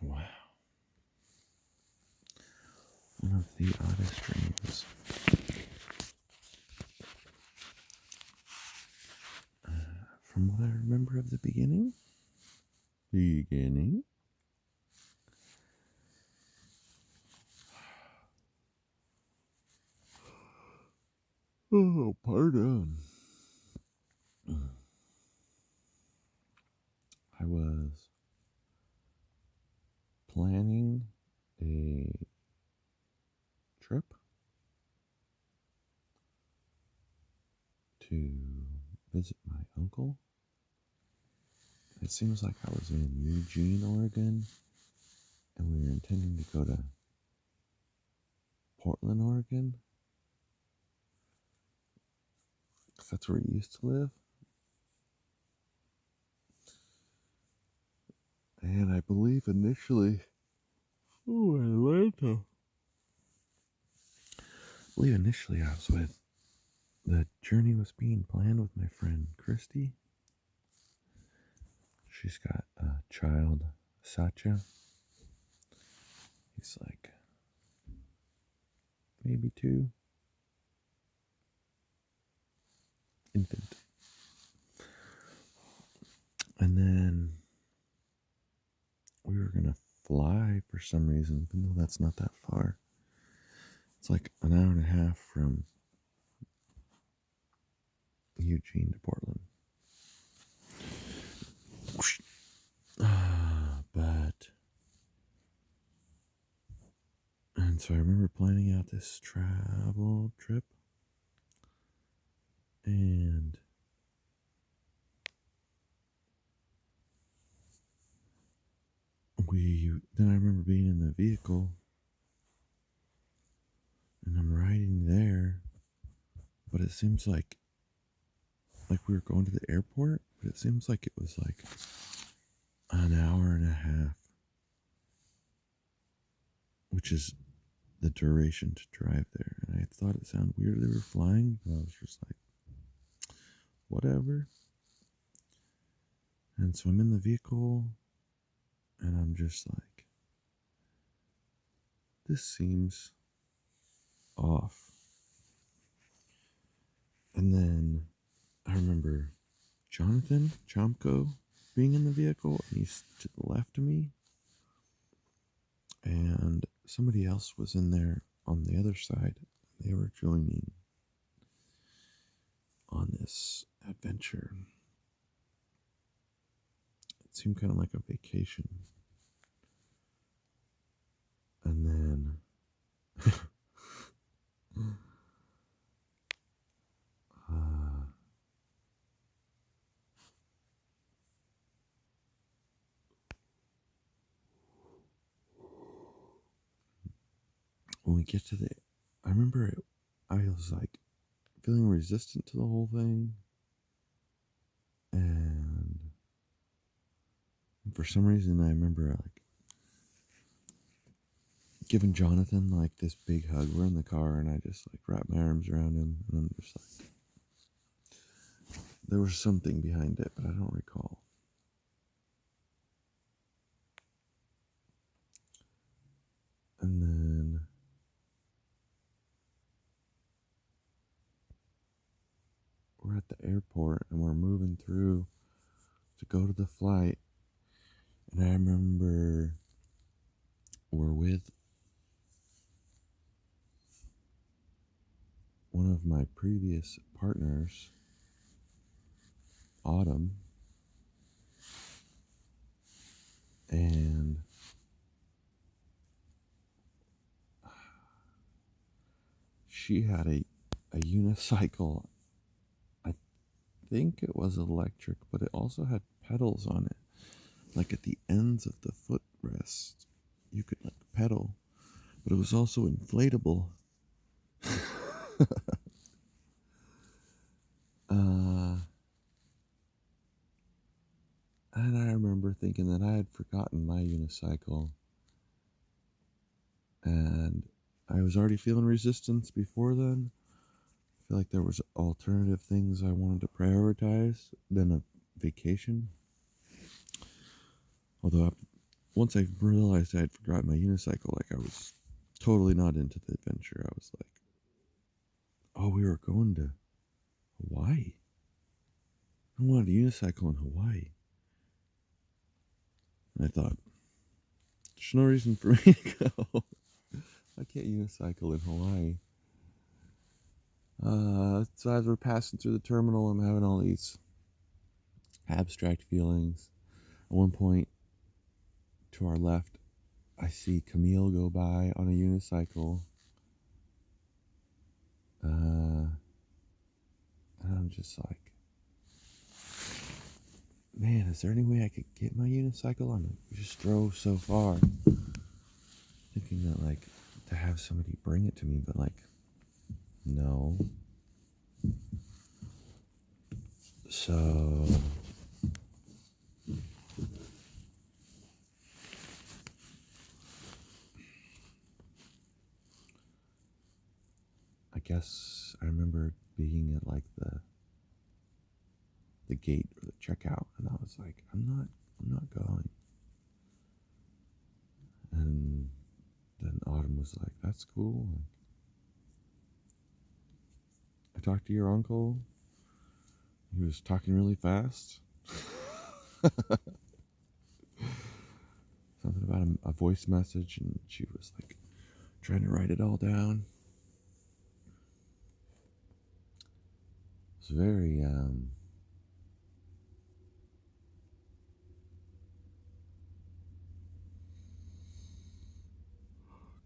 Wow. One of the oddest dreams. From what I remember of the beginning. Oh, pardon. I was planning a trip to visit my uncle. It seems like I was in Eugene, Oregon, and we were intending to go to Portland, Oregon, because that's where he used to live. And I believe initially, Atlanta. I believe initially I was with, the journey was being planned with my friend Christy. She's got a child, Satya. He's like maybe 2. Infant. And then we were going to fly for some reason, even though that's not that far. It's like an hour and a half from Eugene to Portland. And so I remember planning out this travel trip, and then I remember being in the vehicle, and I'm riding there, but it seems like we were going to the airport, but it seems like it was like an hour and a half, which is the duration to drive there. And I thought it sounded weird they were flying, but I was just like, whatever. And so I'm in the vehicle, and I'm just like, this seems off. And then I remember Jonathan Chomko being in the vehicle, and he's to the left of me, and somebody else was in there on the other side. They were joining on this adventure. It seemed kind of like a vacation. And then when we get to I remember I was like feeling resistant to the whole thing, and for some reason I remember like giving Jonathan like this big hug. We're in the car, and I just like wrapped my arms around him, and I'm just like, there was something behind it, but I don't recall. And then we're at the airport, and we're moving through to go to the flight. And I remember we're with one of my previous partners, Autumn, and she had a unicycle. I think it was electric, but it also had pedals on it. Like at the ends of the footrest, you could like pedal, but it was also inflatable. And I remember thinking that I had forgotten my unicycle, and I was already feeling resistance before then. I feel like there was alternative things I wanted to prioritize than a vacation. Although once I realized I had forgotten my unicycle, like I was totally not into the adventure. I was like, oh, we were going to Hawaii. I wanted a unicycle in Hawaii. And I thought, there's no reason for me to go. I can't unicycle in Hawaii. So as we're passing through the terminal, I'm having all these abstract feelings. At one point, to our left, I see Camille go by on a unicycle. And I'm just like, man, is there any way I could get my unicycle? We just drove so far. Thinking that, like, to have somebody bring it to me, but, like, no. So I guess I remember being at, like, the gate or the checkout, and I was like, I'm not going. And then Autumn was like, that's cool. I talked to your uncle. He was talking really fast. Something about a voice message, and she was like trying to write it all down. It's very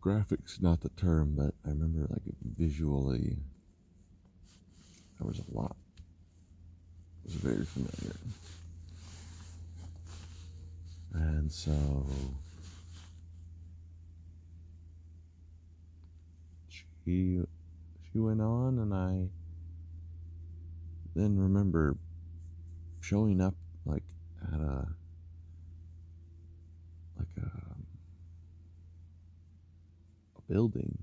graphics, not the term, but I remember, like, visually there was a lot. It was very familiar. And so she went on, and I then remember showing up, like, at a building.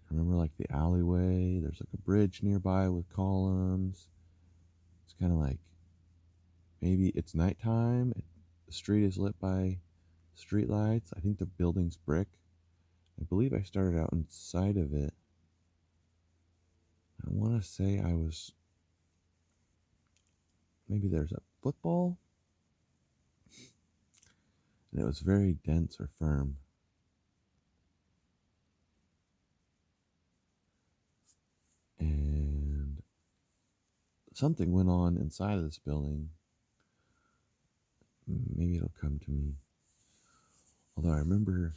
I remember, like, the alleyway. There's, like, a bridge nearby with columns. It's kind of like maybe it's nighttime. The street is lit by street lights. I think the building's brick. I believe I started out inside of it. I want to say I was, maybe there's a football, and it was very dense or firm. And something went on inside of this building. Maybe it'll come to me. Although I remember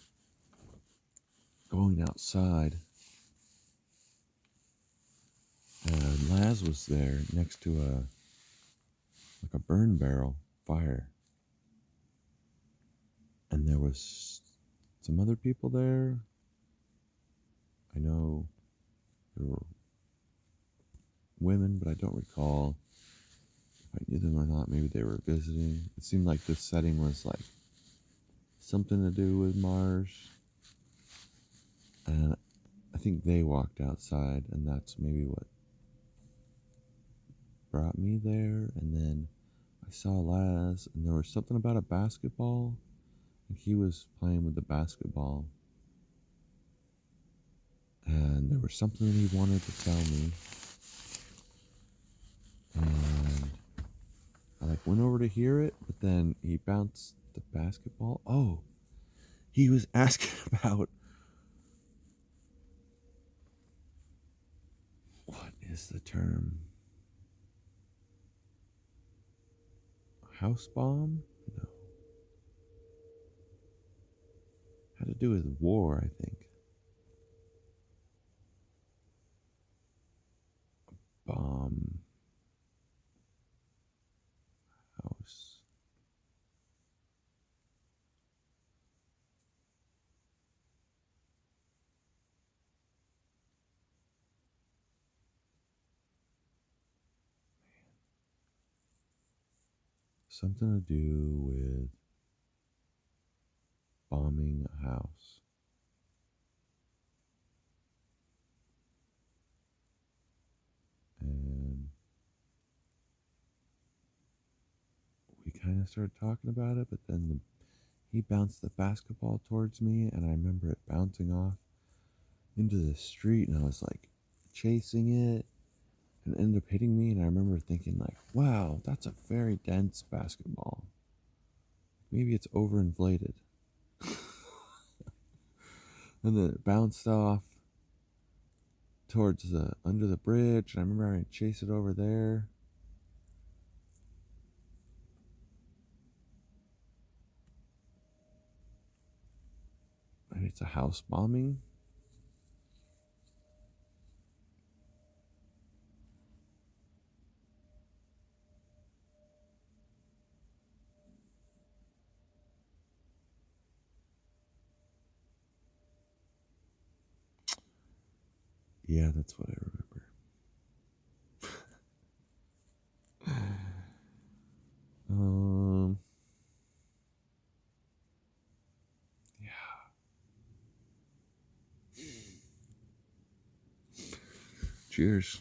going outside, and Laz was there next to a burn barrel fire. And there was some other people there. I know there were women, but I don't recall if I knew them or not. Maybe they were visiting. It seemed like this setting was like something to do with Mars. And I think they walked outside, and that's maybe what brought me there. And then I saw Laz, and there was something about a basketball. And he was playing with the basketball. And there was something he wanted to tell me. And I, like, went over to hear it, but then he bounced the basketball. Oh, he was asking about, what is the term? House bomb? No. Had to do with war, I think. Bomb. House. Something to do with bombing a house. And we kind of started talking about it, but then he bounced the basketball towards me, and I remember it bouncing off into the street, and I was like chasing it, and it ended up hitting me. And I remember thinking, like, wow, that's a very dense basketball. Maybe it's overinflated. And then it bounced off towards the under the bridge, and I remember having to chase it over there. And it's a house bombing. Yeah, that's what I remember. Yeah. Cheers.